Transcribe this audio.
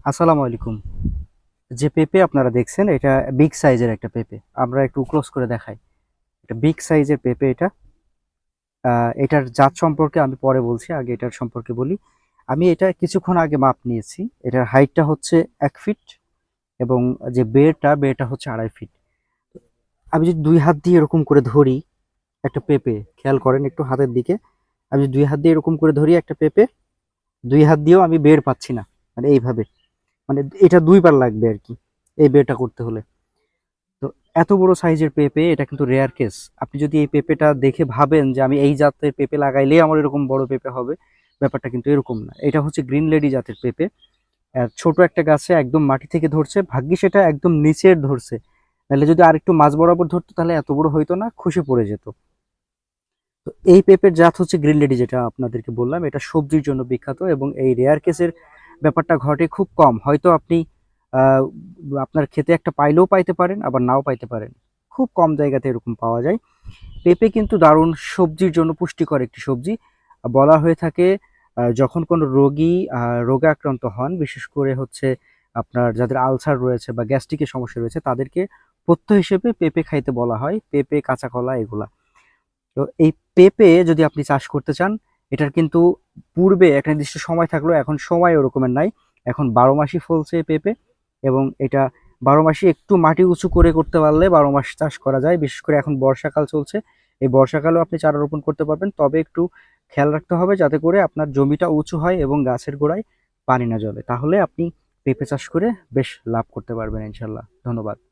আসসালামু আলাইকুম। যে পেঁপে আপনারা দেখছেন এটা বিগ সাইজের একটা পেঁপে। আমরা একটু ক্লোজ করে দেখাই। এটা বিগ সাইজের পেঁপে এটা। এটার জাত সম্পর্কে আমি পরে বলছি, আগে এটার সম্পর্কে বলি। আমি এটা কিছুক্ষণ আগে মাপ নিয়েছি। এটার হাইটটা হচ্ছে ১ ফিট এবং যে বেরটা হচ্ছে ২.৫ ফিট। আমি যদি ২ হাত দিয়ে এরকম করে ধরি একটা পেঁপে, খেয়াল করেন একটু হাতের দিকে। আমি যদি ২ হাত দিয়ে এরকম করে ধরি একটা পেঁপে, ২ হাত দিয়েও আমি বের পাচ্ছি না। মানে এইভাবে। মানে এটা ২ বার লাগবে আরকি এই বেরটা করতে হলে। তো এত বড় সাইজের পেঁপে এটা কিন্তু রেয়ার কেস। আপনি যদি এই পেঁপেটা দেখে ভাবেন যে আমি এই জাতের পেঁপে লাগাইলেই আমার এরকম বড় পেঁপে হবে, ব্যাপারটা কিন্তু এরকম না। এটা হচ্ছে গ্রিন লেডি জাতের পেঁপে। ছোট একটা গাছে একদম মাটি থেকে ধরছে, ভাগ্যিস এটা একদম নিচের ধরছে, নাহলে যদি আরেকটু মাঝ বরাবর ধরতো তাহলে এত বড় হইতো না, খসে পড়ে যেত। তো এই পেঁপের জাত হচ্ছে গ্রিন লেডি, যেটা আপনাদেরকে বললাম। এটা সবজির জন্য বিখ্যাত এবং এই রেয়ার কেসের ব্যাপারটা ঘটে খুব কম। হয়তো আপনি আহ, আপনার ক্ষেতে একটা পাইলেও পাইতে পারেন, আবার নাও পাইতে পারেন। খুব কম জায়গাতে এরকম পাওয়া যায়। পেঁপে কিন্তু দারুণ সবজির জন্য পুষ্টিকর একটি সবজি। বলা হয়ে থাকে যখন কোনো রোগী রোগে আক্রান্ত হন, বিশেষ করে হচ্ছে আপনার যাদের আলসার রয়েছে বা গ্যাস্ট্রিকের সমস্যা রয়েছে, তাদেরকে পথ্য হিসেবে পেঁপে খাইতে বলা হয়। পেঁপে, কাঁচা কলা এগুলা। তো এই পেঁপে যদি আপনি চাষ করতে চান, এটার কিন্তু পূর্বে একটা নির্দিষ্ট সময় থাকলেও এখন সময় ওরকমের নাই। এখন ১২ মাসই ফলছে এই পেঁপে এবং এটা ১২ মাসই একটু মাটি উঁচু করে করতে পারলে ১২ মাস চাষ করা যায়। বিশেষ করে এখন বর্ষাকাল চলছে। এই বর্ষাকালেও আপনি চারা রোপণ করতে পারবেন। তবে একটু খেয়াল রাখতে হবে যাতে করে আপনার জমিটা উঁচু হয় এবং গাছের গোড়ায় পানি না জমে। তাহলে আপনি পেঁপে চাষ করে বেশ লাভ করতে পারবেন ইনশাল্লাহ। ধন্যবাদ।